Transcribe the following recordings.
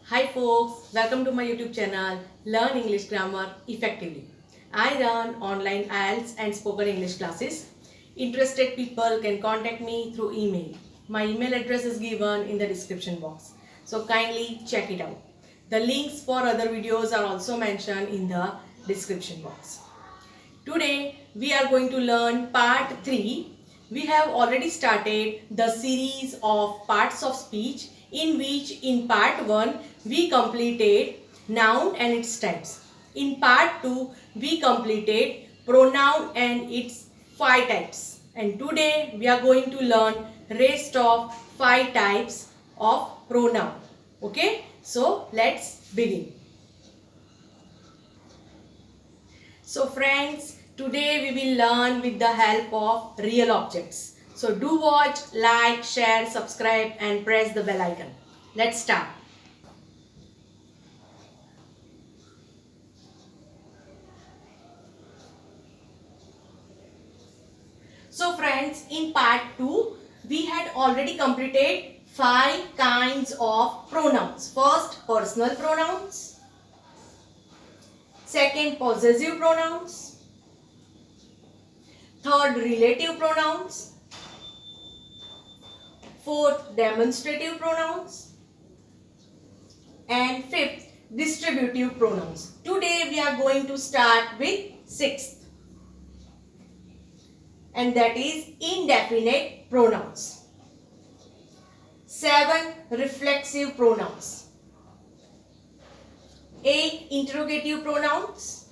Hi folks, welcome to my YouTube channel Learn English Grammar Effectively. I run online IELTS and spoken English classes. Interested people can contact me through email. My email address is given in the description box. So kindly check it out. The links for other videos are also mentioned in the description box. Today we are going to learn part 3. We have already started the series of parts of speech in which in part 1 we completed noun and its types. In part 2 we completed pronoun and its 5 types. And today we are going to learn rest of 5 types of pronoun. Okay, so let's begin. So friends, today we will learn with the help of real objects. So do watch, like, share, subscribe and press the bell icon. Let's start. So friends, in part 2, we had already completed 5 kinds of pronouns. First, personal pronouns. Second, possessive pronouns. Third, relative pronouns. Fourth, demonstrative pronouns. And fifth, distributive pronouns. Today we are going to start with sixth. And that is indefinite pronouns. 7, reflexive pronouns. 8, interrogative pronouns.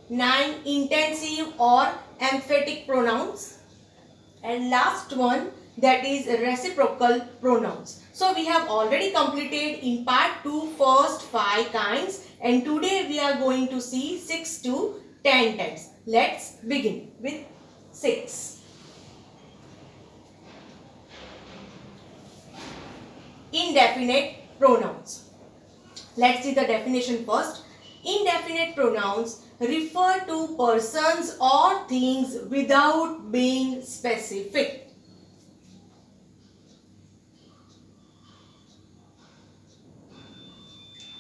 9, intensive or emphatic pronouns. And last one, that is reciprocal pronouns. So we have already completed in part 2 first 5 kinds, and today we are going to see 6 to 10 types. Let's begin with 6. Indefinite pronouns. Let's see the definition first. Indefinite pronouns refer to persons or things without being specific.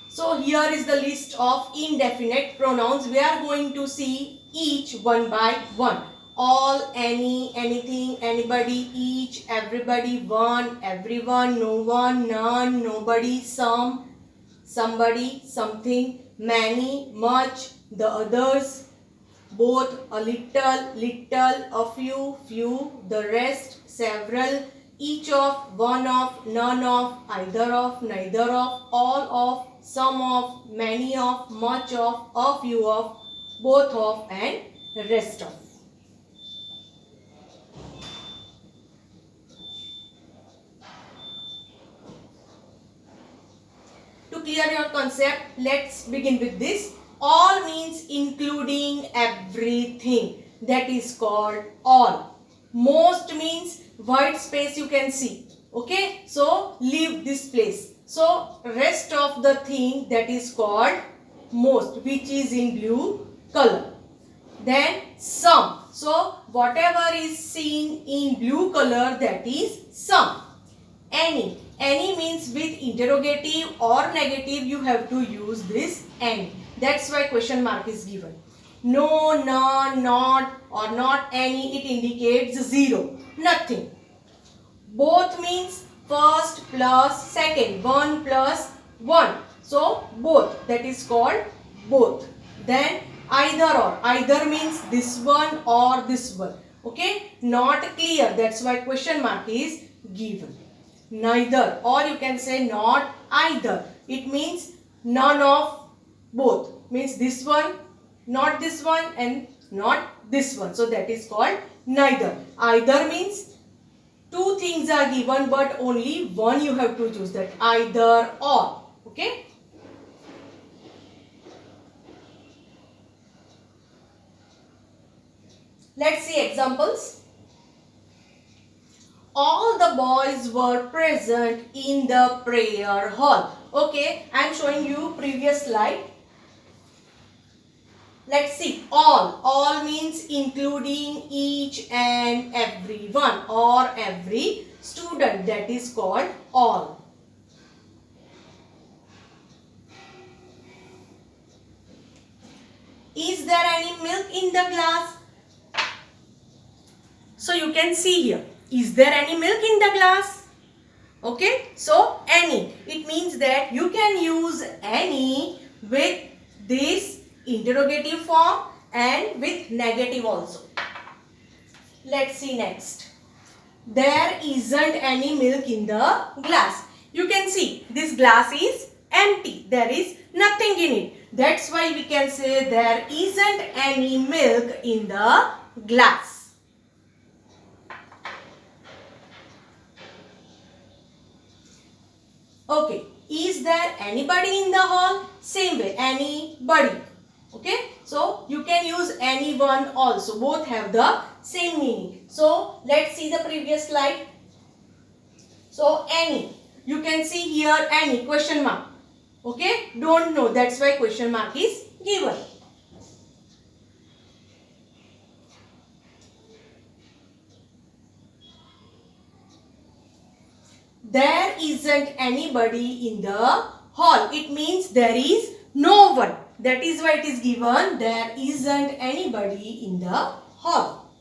So here is the list of indefinite pronouns. We are going to see each one by one. All, any, anything, anybody, each, everybody, one, everyone, no one, none, nobody, some, somebody, something, many, much, the others, both, a little, little, a few, few, the rest, several, each of, one of, none of, either of, neither of, all of, some of, many of, much of, a few of, both of and rest of. To clear your concept, let's begin with this. All means including everything. That is called all. Most means white space you can see. Okay, so leave this place. So rest of the thing, that is called most, which is in blue color. Then some. So whatever is seen in blue color, that is some. Any. Any means with interrogative or negative you have to use this any. That's why question mark is given. No, none, not or not any, it indicates 0. Nothing. Both means first plus second. 1 plus 1. So both, that is called both. Then either or. Either means this one or this one. Okay. Not clear. That's why question mark is given. Neither, or you can say not either. It means none of both. Means this one, not this one and not this one. So that is called neither. Either means two things are given but only one you have to choose, that either or. Okay. Let's see examples. All the boys were present in the prayer hall. Okay, I am showing you previous slide. Let's see. All. All means including each and everyone or every student. That is called all. Is there any milk in the glass? So you can see here. Is there any milk in the glass? Okay. So any. It means that you can use any with this interrogative form and with negative also. Let's see next. There isn't any milk in the glass. You can see this glass is empty. There is nothing in it. That's why we can say there isn't any milk in the glass. Okay. Is there anybody in the hall? Same way. Anybody. Okay. So you can use anyone also. Both have the same meaning. So let's see the previous slide. So any. You can see here any question mark. Okay. Don't know. That's why question mark is given. There isn't anybody in the hall. It means there is no one. That is why it is given. There isn't anybody in the hall.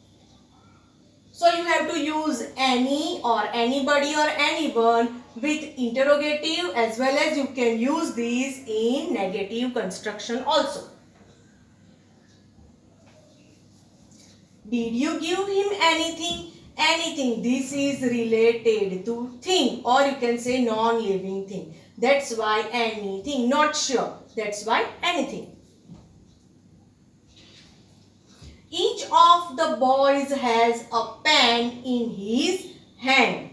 So you have to use any or anybody or anyone with interrogative, as well as you can use these in negative construction also. Did you give him anything? Anything. This is related to thing, or you can say non-living thing. That's why anything. Not sure. That's why anything. Each of the boys has a pen in his hand.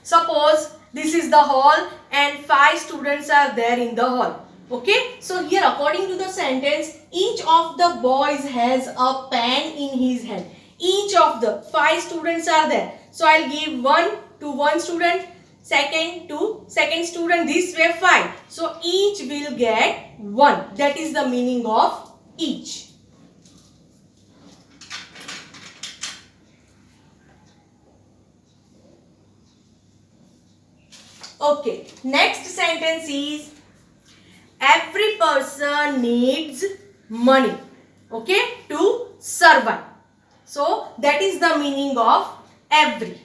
Suppose this is the hall and 5 students are there in the hall. Okay. So here according to the sentence, each of the boys has a pen in his hand. Each of the 5 students are there. So I'll give 1 to 1 student, second to second student, this way 5. So each will get 1. That is the meaning of each. Okay. Next sentence is every person needs money. Okay. To survive. So that is the meaning of every.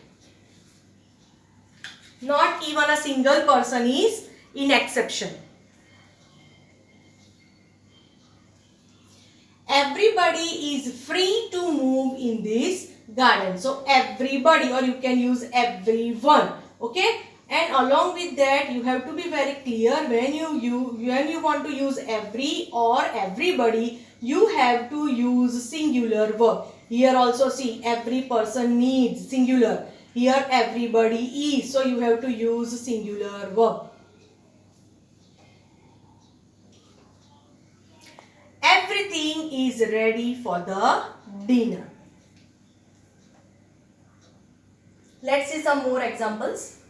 Not even a single person is in exception. Everybody is free to move in this garden. So everybody, or you can use everyone. Okay. And along with that, you have to be very clear when you want to use every or everybody, you have to use singular verb. Here also see every person needs singular. Here everybody is. So you have to use singular verb. Everything is ready for the dinner. Let's see some more examples.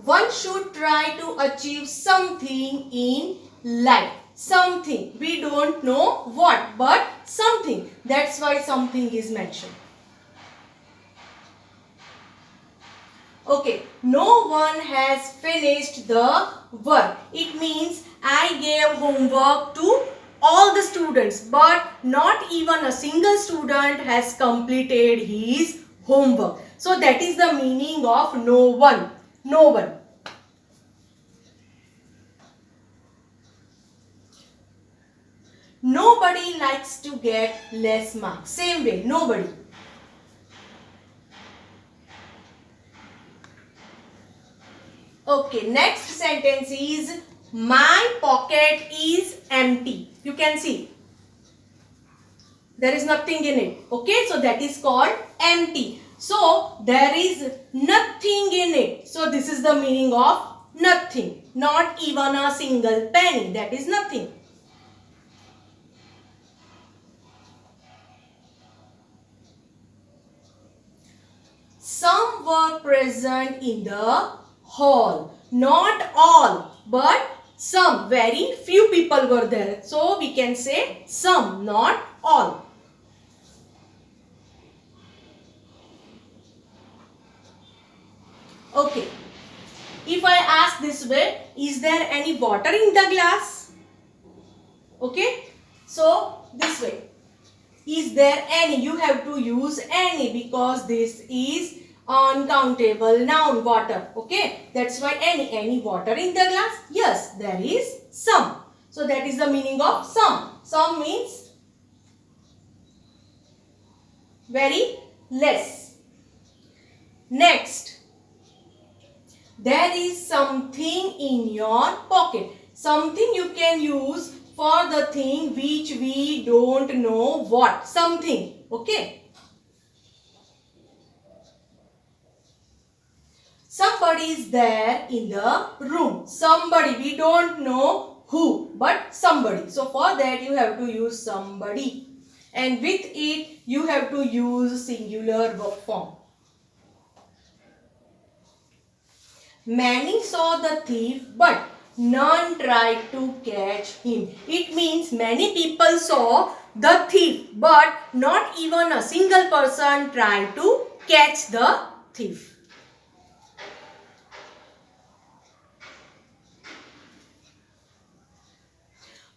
One should try to achieve something in life. Something. We don't know what, but something. That's why something is mentioned. Okay. No one has finished the work. It means I gave homework to all the students, but not even a single student has completed his homework. So that is the meaning of no one. No one. Nobody likes to get less marks. Same way, nobody. Okay, next sentence is my pocket is empty. You can see there is nothing in it. Okay, so that is called empty. So there is nothing in it. So this is the meaning of nothing. Not even a single penny. That is nothing. Some were present in the hall. Not all, but some. Very few people were there. So we can say some, not all. Okay. If I ask this way, is there any water in the glass? Okay. So this way. Is there any? You have to use any because this is uncountable noun, water. Okay. That's why any. Any water in the glass? Yes, there is some. So that is the meaning of some. Some means very less. Next. There is something in your pocket. Something you can use for the thing which we don't know what. Something. Okay. Somebody is there in the room. Somebody. We don't know who, but somebody. So for that you have to use somebody. And with it you have to use singular verb form. Many saw the thief, but none tried to catch him. It means many people saw the thief, but not even a single person tried to catch the thief.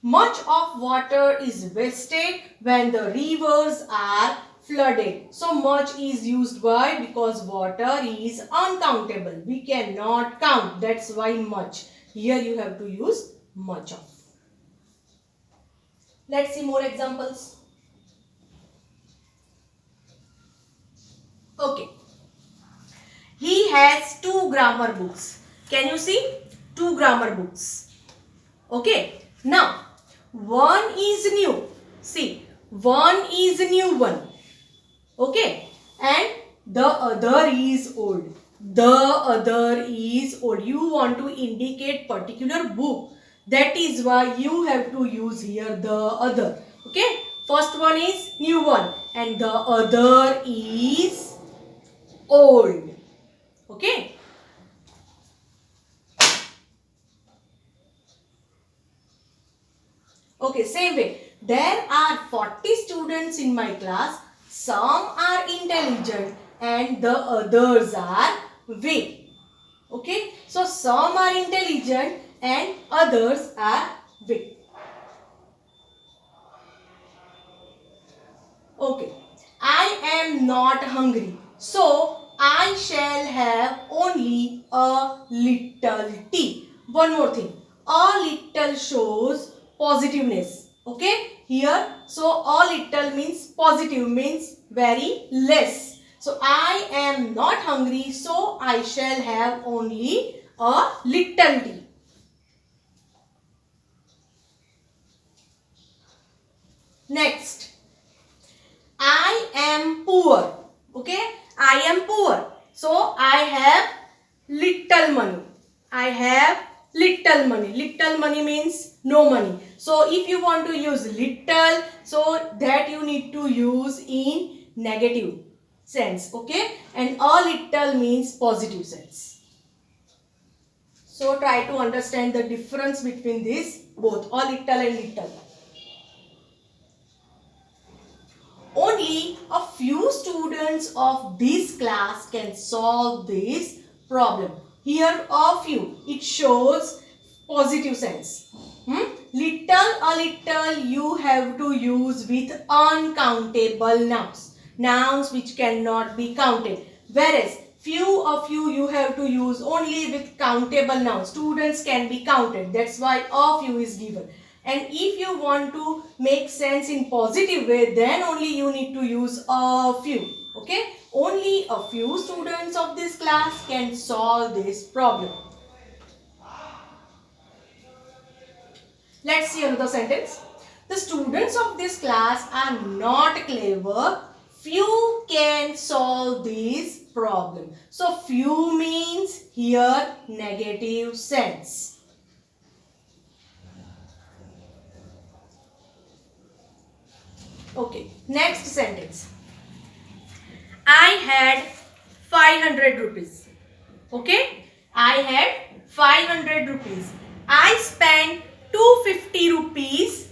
Much of water is wasted when the rivers are flooded. So much is used why? Because water is uncountable. We cannot count. That's why much. Here you have to use much of. Let's see more examples. Okay. He has 2 grammar books. Can you see? 2 grammar books. Okay. Now, one is new. See, one is a new one. Okay. And the other is old. The other is old. You want to indicate particular book. That is why you have to use here the other. Okay. First one is new one. And the other is old. Okay. Okay, same way. There are 40 students in my class. Some are intelligent and the others are weak. Okay, so some are intelligent and others are weak. Okay, I am not hungry. So, I shall have only a little tea. One more thing. A little shows positiveness. Okay, here. So, a little means positive, means very less. So, I am not hungry. So, I shall have only a little tea. Next. I am poor. Okay, I am poor. So, I have little money. I have little money. Little money means no money. So, if you want to use little, so that you need to use in negative sense. Okay, and a little means positive sense. So, try to understand the difference between these both, a little and little. Only a few students of this class can solve this problem. Here a few. It shows positive sense. Little, a little you have to use with uncountable nouns. Nouns which cannot be counted. Whereas few of you have to use only with countable nouns. Students can be counted. That's why a few is given. And if you want to make sense in positive way, then only you need to use a few. Okay? Only a few students of this class can solve this problem. Let's see another sentence. The students of this class are not clever. Few can solve this problem. So, few means here negative sense. Okay, next sentence. I had 500 rupees. Okay, I had 500 rupees. I spent 250 rupees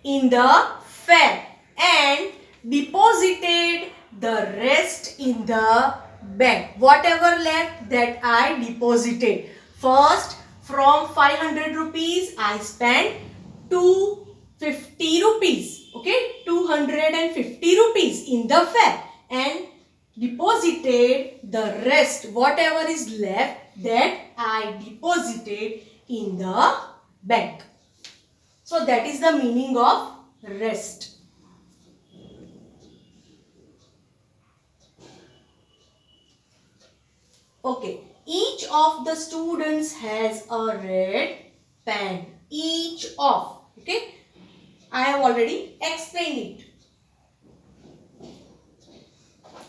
in the fair and deposited the rest in the bank. Whatever left, that I deposited. First, from 500 rupees, I spent 250 rupees. Okay, 250 rupees in the fair and deposited the rest. Whatever is left, that I deposited in the bank. So that is the meaning of rest. Okay, each of the students has a red pen. Each of. Okay, I have already explained it.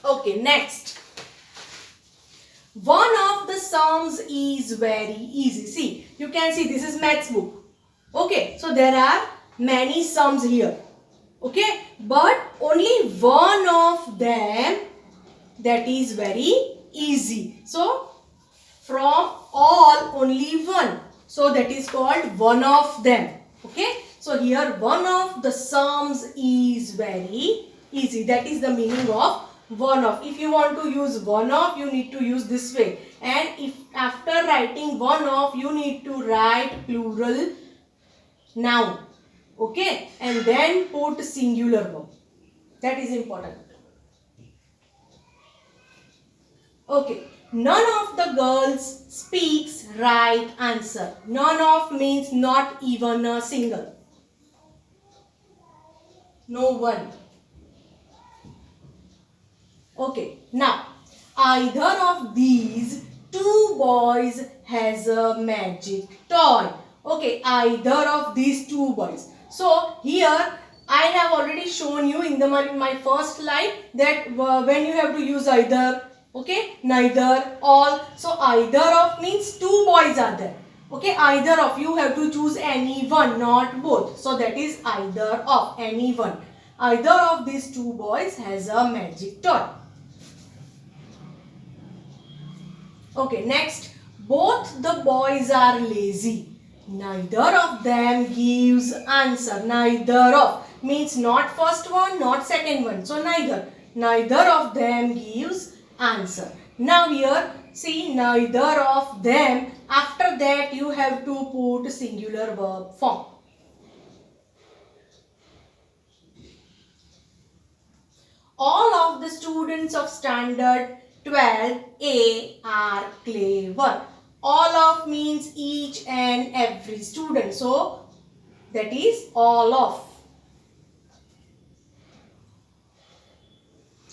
Okay, next. One of the sums is very easy. See, you can see this is maths book. Okay, so there are many sums here. Okay, but only one of them that is very easy. So, from all only one. So, that is called one of them. Okay, so here one of the sums is very easy. That is the meaning of one of. If you want to use one of, you need to use this way. And if after writing one of, you need to write plural noun. Okay, and then put singular verb. That is important. Okay, none of the girls speaks right answer. None of means not even a single. No one. Okay, now either of these two boys has a magic toy. Okay, either of these two boys. So here I have already shown you in my first slide that when you have to use either. Okay, neither, all. So either of means two boys are there. Okay, either of, you have to choose any one, not both. So that is either of, any one. Either of these two boys has a magic toy. Okay, next. Both the boys are lazy. Neither of them gives answer. Neither of means not first one, not second one. So neither. Neither of them gives answer. Now here, see, neither of them. After that, you have to put singular verb form. All of the students of standard 12A are clever. All of means each and every student. So, that is all of.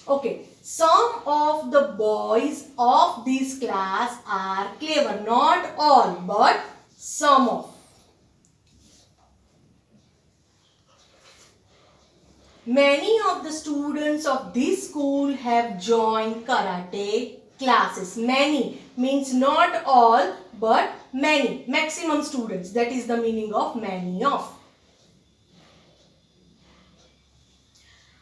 Okay. Some of the boys of this class are clever. Not all, but some of. Many of the students of this school have joined karate classes. Many means not all, but many. Maximum students. That is the meaning of many of.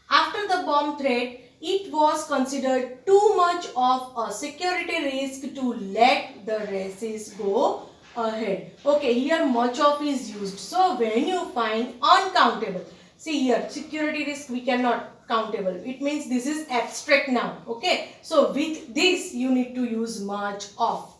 After the bomb threat, it was considered too much of a security risk to let the races go ahead. Okay, here much of is used. So, when you find uncountable, see here, security risk we cannot countable. It means this is abstract noun. Okay, so with this you need to use much of.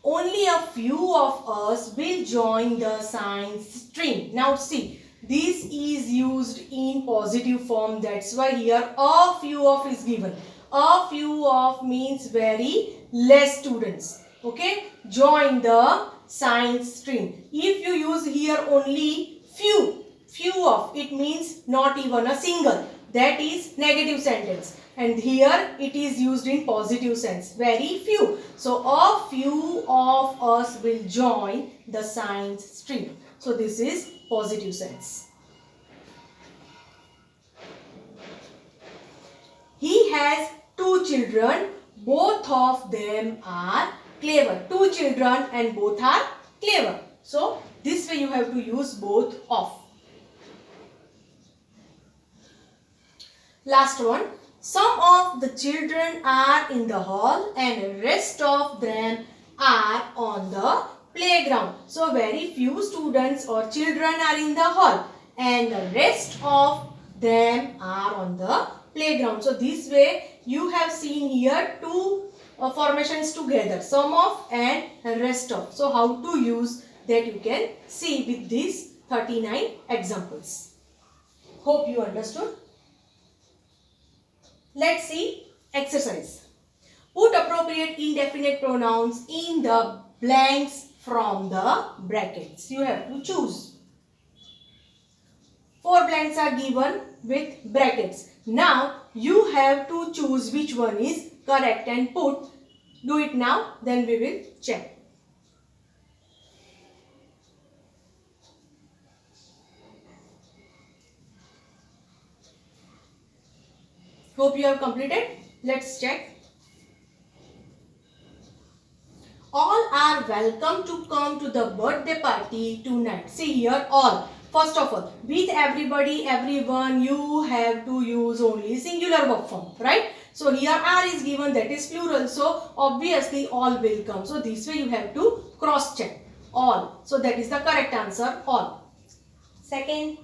Only a few of us will join the science stream. Now see, this is used in positive form. That's why here a few of is given. A few of means very less students. Okay, join the science stream. If you use here only few of, it means not even a single. That is negative sentence. And here it is used in positive sense. Very few. So a few of us will join the science stream. So this is positive sense. He has 2 children. Both of them are clever. 2 children and both are clever. So this way you have to use both of. Last one. Some of the children are in the hall and rest of them are on the playground. So very few students or children are in the hall and the rest of them are on the playground. So this way you have seen here two formations together, some of and rest of. So how to use that you can see with these 39 examples. Hope you understood. Let's see exercise. Put appropriate indefinite pronouns in the blanks from the brackets. You have to choose. 4 blanks are given with brackets. Now you have to choose which one is correct and put. Do it now, then we will check. Hope you have completed. Let's check. All are welcome to come to the birthday party tonight. See here, all. First of all, with everybody, everyone, you have to use only singular verb form, right? So here are is given, that is plural. So obviously all will come. So this way you have to cross check. All. So that is the correct answer, all. Second.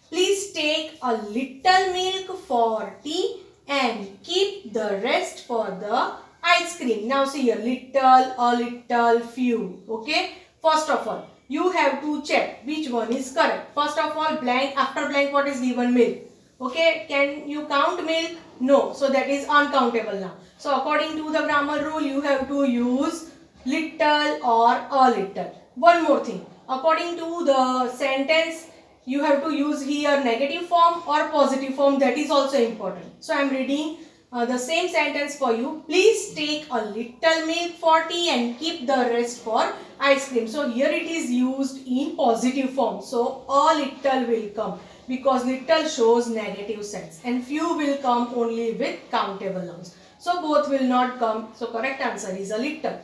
Please take a little milk for tea and keep the rest for the ice cream. Now see here, little, a little, few. Okay. First of all, you have to check which one is correct. First of all, blank, after blank what is given? Milk. Okay. Can you count milk? No. So that is uncountable now. So according to the grammar rule, you have to use little or a little. One more thing. According to the sentence, you have to use here negative form or positive form. That is also important. So I am reading the same sentence for you. Please take a little milk for tea and keep the rest for ice cream. So here it is used in positive form. So a little will come because little shows negative sense and few will come only with countable nouns. So both will not come. So correct answer is a little.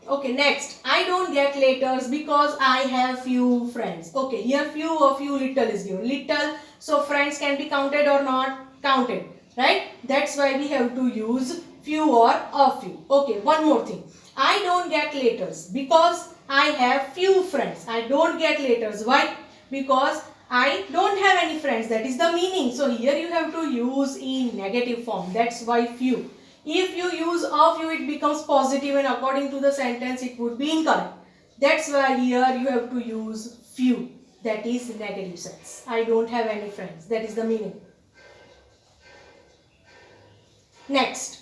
Okay, next. I don't get letters because I have few friends. Okay, here few or few little is given. Little, so friends can be counted or not counted, right? That's why we have to use few or a few. Okay, one more thing. I don't get letters because I have few friends. I don't get letters. Why? Because I don't have any friends. That is the meaning. So here you have to use in negative form. That's why few. If you use a few, it becomes positive and according to the sentence, it would be incorrect. That's why here you have to use few. That is negative sense. I don't have any friends. That is the meaning. Next.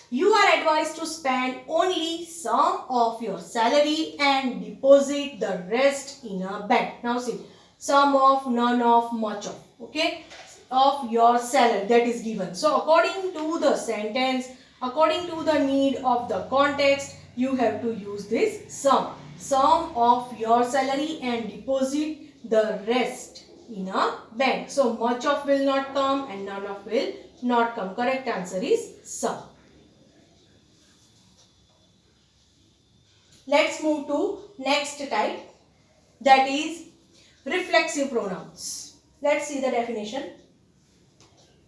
You are advised to spend only some of your salary and deposit the rest in a bank. Now see, some of, none of, much of. Okay. Of your salary that is given. So according to the sentence, according to the need of the context, you have to use this sum. Sum of your salary and deposit the rest in a bank. So much of will not come and none of will not come. Correct answer is sum. Let's move to next type, that is reflexive pronouns. Let's see the definition.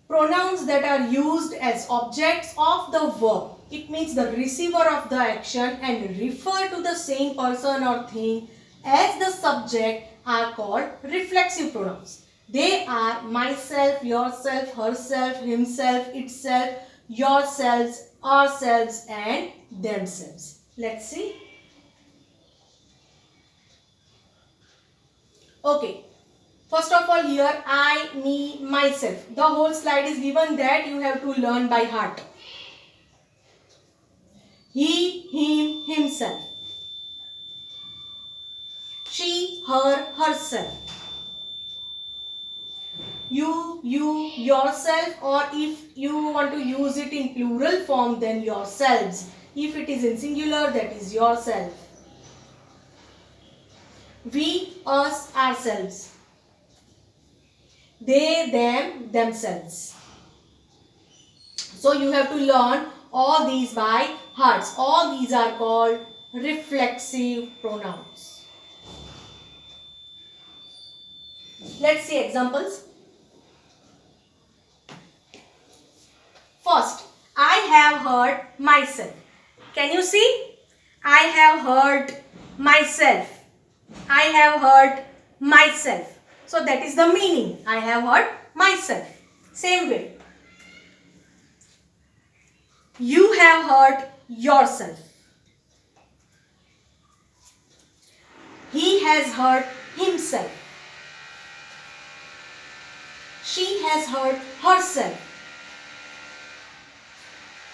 Pronouns that are used as objects of the verb. It means the receiver of the action and refer to the same person or thing as the subject are called reflexive pronouns. They are myself, yourself, herself, himself, itself, yourselves, ourselves and themselves. Let's see. Okay. First of all here, I, me, myself. The whole slide is given that you have to learn by heart. He, him, himself. She, her, herself. You, yourself, or if you want to use it in plural form, then yourselves. If it is in singular, that is yourself. We, us, ourselves. They, them, themselves. So you have to learn all these by hearts. All these are called reflexive pronouns. Let's see examples. First, I have heard myself. Can you see? I have heard myself. I have hurt myself. So that is the meaning. I have hurt myself. Same way. You have hurt yourself. He has hurt himself. She has hurt herself.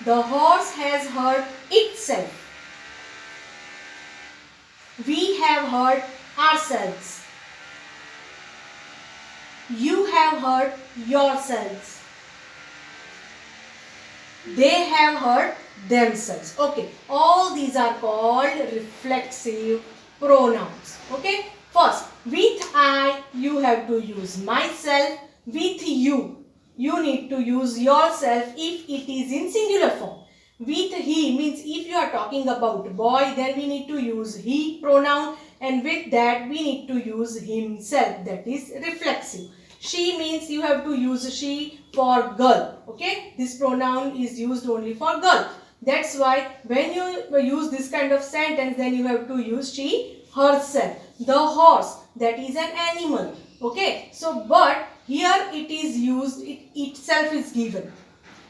The horse has hurt itself. We have hurt ourselves. You have hurt yourselves. They have hurt themselves. Okay, all these are called reflexive pronouns. Okay, first with I you have to use myself. With you need to use yourself if it is in singular form. With he means if you are talking about boy, then we need to use he pronoun, and with that we need to use himself, that is reflexive. She means you have to use she for girl. Okay, this pronoun is used only for girl. That's why when you use this kind of sentence, then you have to use she herself. The horse, that is an animal. Okay, so but here it is used, it itself is given.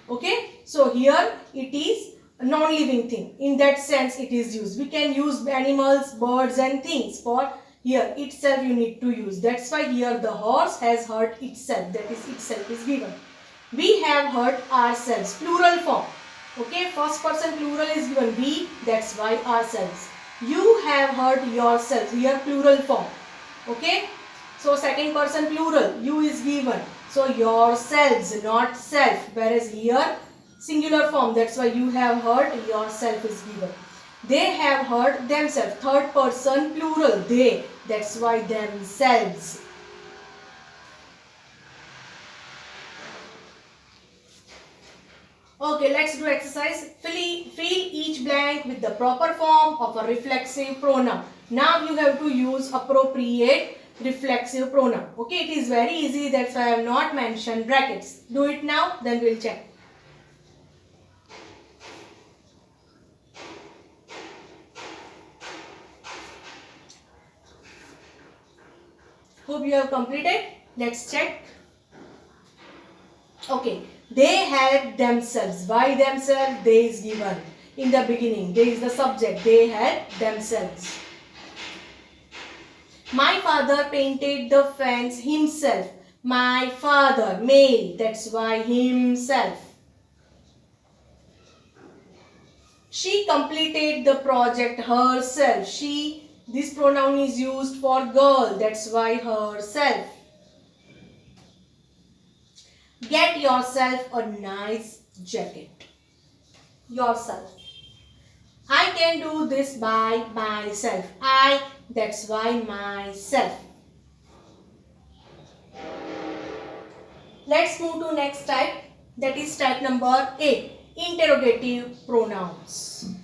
Okay, so here it is a non-living thing. In that sense it is used. We can use animals, birds and things. For here itself you need to use. That's why here the horse has hurt itself. That is itself is given. We have hurt ourselves. Plural form. Okay, first person plural is given. We, that's why ourselves. You have hurt yourself. Here plural form. Okay. So second person plural, you is given. So yourselves, not self. Whereas here singular form, that's why you have hurt yourself is given. They have hurt themselves. Third person plural, they. That's why themselves. Okay, let's do exercise. Fill each blank with the proper form of a reflexive pronoun. Now you have to use appropriate reflexive pronoun. Okay, it is very easy. That's why I have not mentioned brackets. Do it now, then we'll check. Hope you have completed. Let's check. Okay, they helped themselves. By themselves, they is given. In the beginning, they is the subject. They helped themselves. My father painted the fence himself. My father, male, that's why himself. She completed the project herself. She, this pronoun is used for girl, that's why herself. Get yourself a nice jacket. Yourself. I can do this by myself. I, that's why myself. Let's move to next type. That is type number 8. Interrogative pronouns.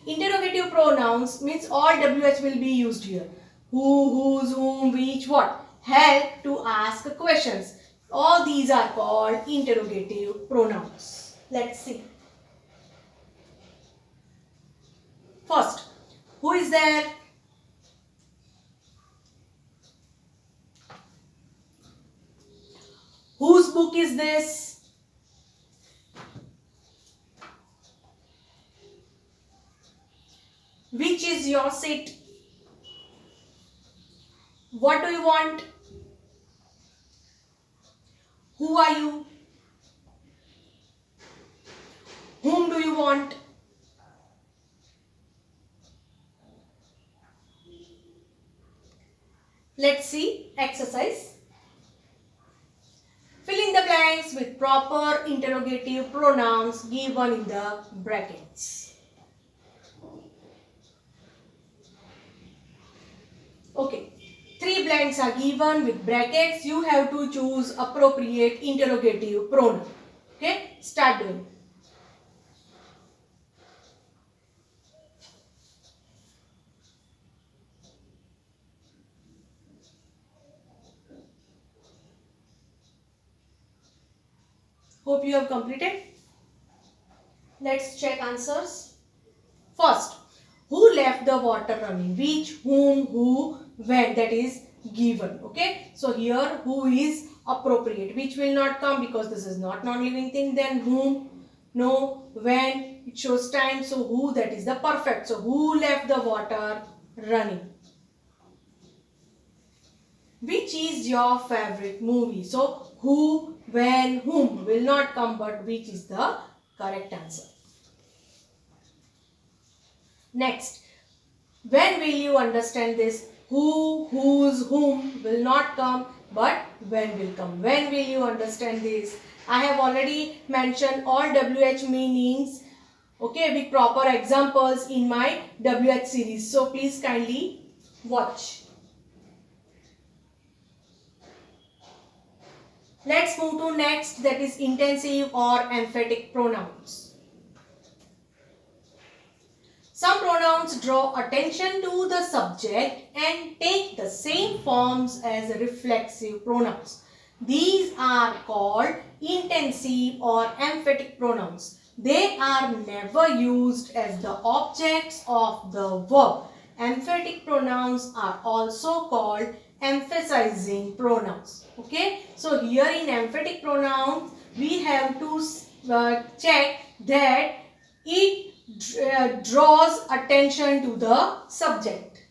Interrogative pronouns means all WH will be used here. Who, whose, whom, which, what. Help to ask questions. All these are called interrogative pronouns. Let's see. First, who is there? Whose book is this? Which is your seat? What do you want? Who are you? Whom do you want? Let's see exercise. Fill in the blanks with proper interrogative pronouns given in the brackets. Okay, 3 blanks are given with brackets. You have to choose appropriate interrogative pronoun. Okay, start doing. Hope you have completed. Let's check answers. First, who left the water running? Which, whom, who, when, that is given. Okay, so here who is appropriate. Which will not come because this is not non-living thing. Then whom, no, when, it shows time. So who, that is the perfect. So who left the water running? Which is your favorite movie? So who, when, whom will not come, but which is the correct answer. Next, when will you understand this? Who, whose, whom will not come, but when will come. When will you understand this? I have already mentioned all WH meanings, okay, with proper examples in my WH series. So please kindly watch. Let's move to next, that is intensive or emphatic pronouns. Some pronouns draw attention to the subject and take the same forms as reflexive pronouns. These are called intensive or emphatic pronouns. They are never used as the objects of the verb. Emphatic pronouns are also called emphasizing pronouns. Okay, so here in emphatic pronouns we have to check that it draws attention to the subject.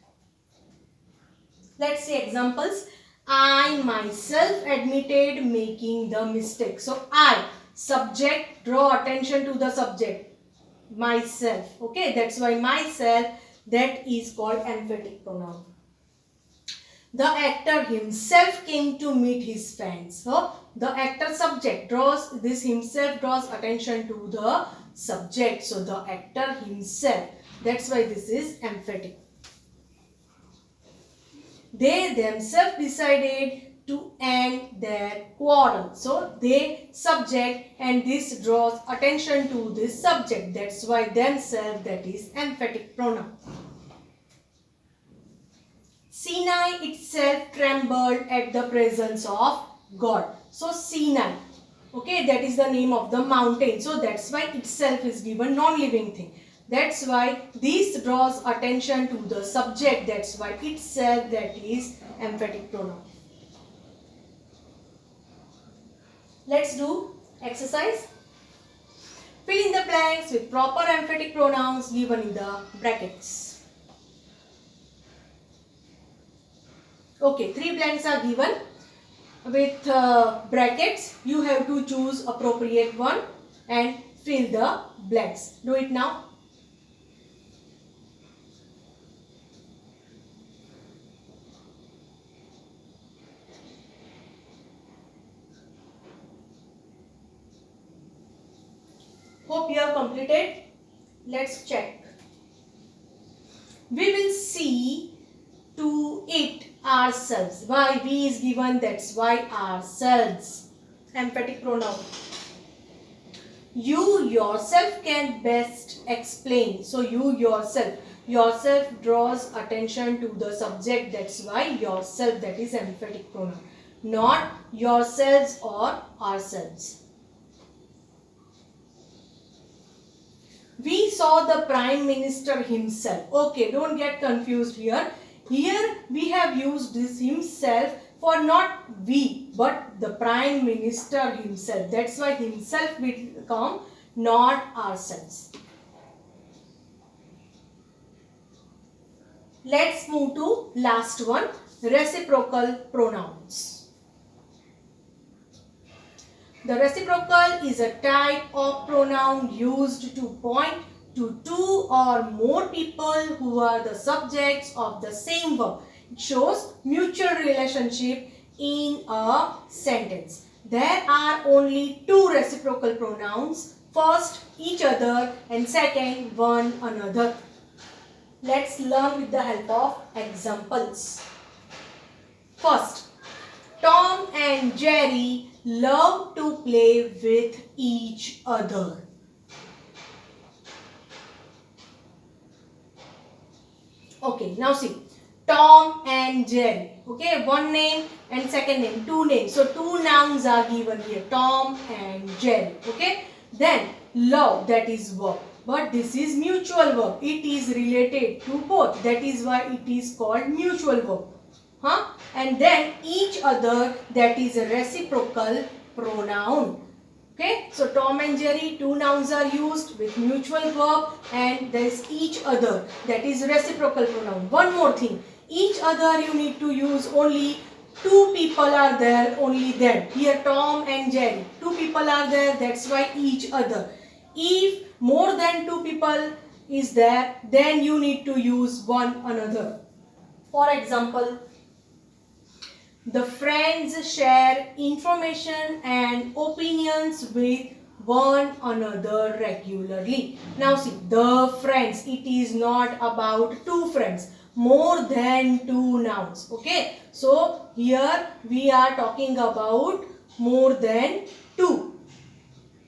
Let's see examples. I myself admitted making the mistake. So I, subject, draw attention to the subject. Myself. Okay, that's why myself, that is called emphatic pronoun. The actor himself came to meet his fans. So the actor subject draws, this himself draws attention to the subject. So the actor himself, that's why this is emphatic. They themselves decided to end their quarrel. So they, subject, and this draws attention to this subject. That's why themselves, that is emphatic pronoun. Sinai itself trembled at the presence of God. So Sinai, okay, that is the name of the mountain. So that's why itself is given non-living thing. That's why this draws attention to the subject. That's why itself, that is emphatic pronoun. Let's do exercise. Fill in the blanks with proper emphatic pronouns given in the brackets. Okay, 3 blanks are given with brackets. You have to choose appropriate one and fill the blanks. Do it now. Hope you have completed. Let's check. We will see to it ourselves. Why? We is given, that's why ourselves. Emphatic pronoun. You yourself can best explain. So you yourself. Yourself draws attention to the subject. That's why yourself, that is emphatic pronoun. Not yourselves or ourselves. We saw the Prime Minister himself. Okay, don't get confused here. Here we have used this himself for not we, but the Prime Minister himself. That's why himself will come, not ourselves. Let's move to last one, reciprocal pronouns. The reciprocal is a type of pronoun used to point to 2 or more people who are the subjects of the same verb. It shows mutual relationship in a sentence. There are only 2 reciprocal pronouns. First, each other, and second, one another. Let's learn with the help of examples. First, Tom and Jerry love to play with each other. Okay, now see. Tom and Jerry. Okay, one name and second name, 2 names. So 2 nouns are given here. Tom and Jerry. Okay, then love, that is verb. but this is mutual verb. It is related to both. That is why it is called mutual verb. And then each other, that is a reciprocal pronoun. Okay, so Tom and Jerry, two nouns are used with mutual verb, and there is each other, that is reciprocal pronoun. One more thing, each other you need to use only two people are there, only then. Here Tom and Jerry, two people are there, that's why each other. If more than two people is there, then you need to use one another. For example, the friends share information and opinions with one another regularly. Now see, the friends, it is not about two friends, more than two nouns. Okay, so here we are talking about more than two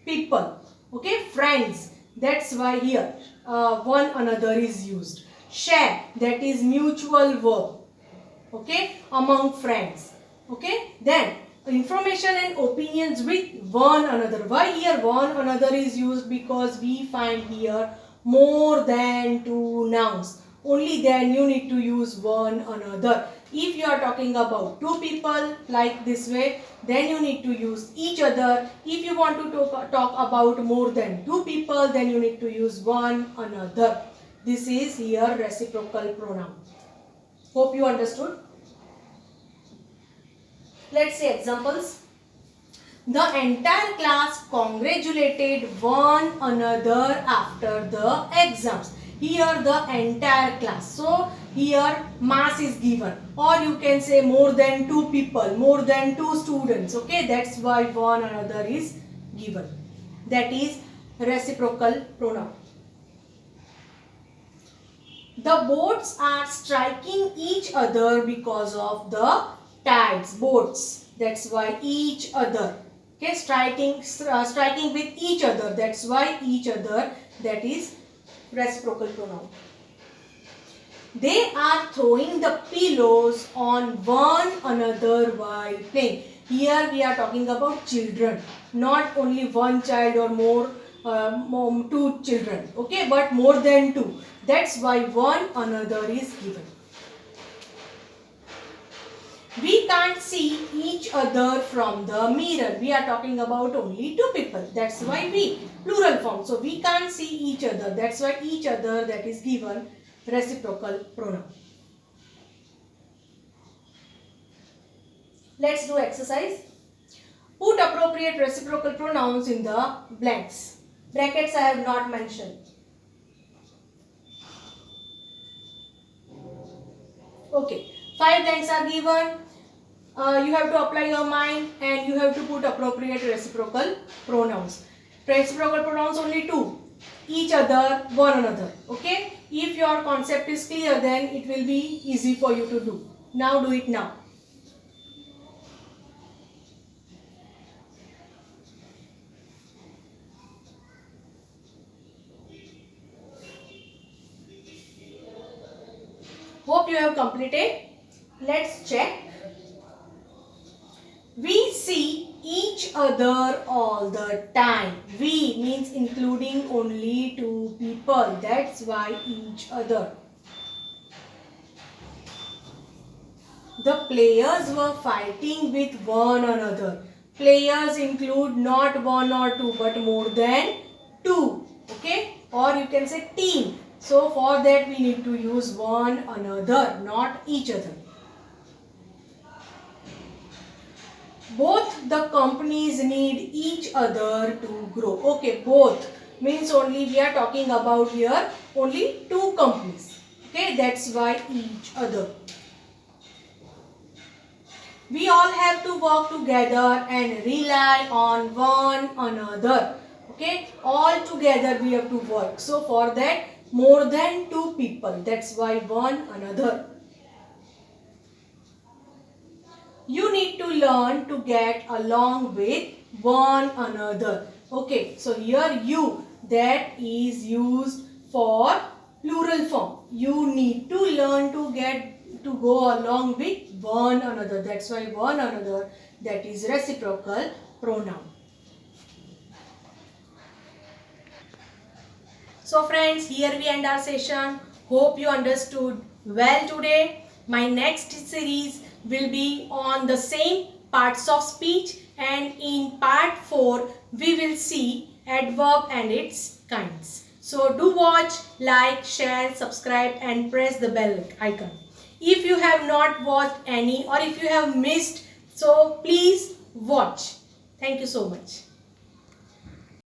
people. Okay, friends, that's why here one another is used. Share, that is mutual verb. Okay, among friends. Okay, then information and opinions with one another. Why here one another is used? Because we find here more than two nouns. Only then you need to use one another. If you are talking about two people like this way, then you need to use each other. If you want to talk about more than two people, then you need to use one another. This is here reciprocal pronoun. Hope you understood. Let's see examples. The entire class congratulated one another after the exams. Here the entire class. So here mass is given, or you can say more than two people, more than two students. Okay, that's why one another is given. That is reciprocal pronoun. The boats are striking each other because of the tides. Boats, that's why each other. Okay, striking with each other, that's why each other, that is reciprocal pronoun. They are throwing the pillows on one another while playing. Here we are talking about children, not only one child or more, two children. Okay, but more than two. That's why one another is given. We can't see each other from the mirror. We are talking about only two people. That's why we, plural form. So we can't see each other. That's why each other, that is given reciprocal pronoun. Let's do exercise. Put appropriate reciprocal pronouns in the blanks. Brackets I have not mentioned. Okay, 5 blanks are given. You have to apply your mind and you have to put appropriate reciprocal pronouns. Reciprocal pronouns only two. Each other, one another. Okay. If your concept is clear, then it will be easy for you to do. Now do it now. Hope you have completed. Let's check. We see each other all the time. We means including only two people. That's why each other. The players were fighting with one another. Players include not one or two but more than two. Okay? Or you can say team. So for that we need to use one another, not each other. Both the companies need each other to grow. Okay, both means only we are talking about here only two companies. Okay, that's why each other. We all have to work together and rely on one another. Okay, all together we have to work. So for that more than two people. That's why one another. You need to learn to get along with one another. Okay, so here you, that is used for plural form. You need to learn to go along with one another. That's why one another, that is reciprocal pronoun. So friends, here we end our session. Hope you understood well today. My next series will be on the same parts of speech, and in part 4 we will see adverb and its kinds. So do watch, like, share, subscribe and press the bell icon. If you have not watched any or if you have missed, so please watch. Thank you so much.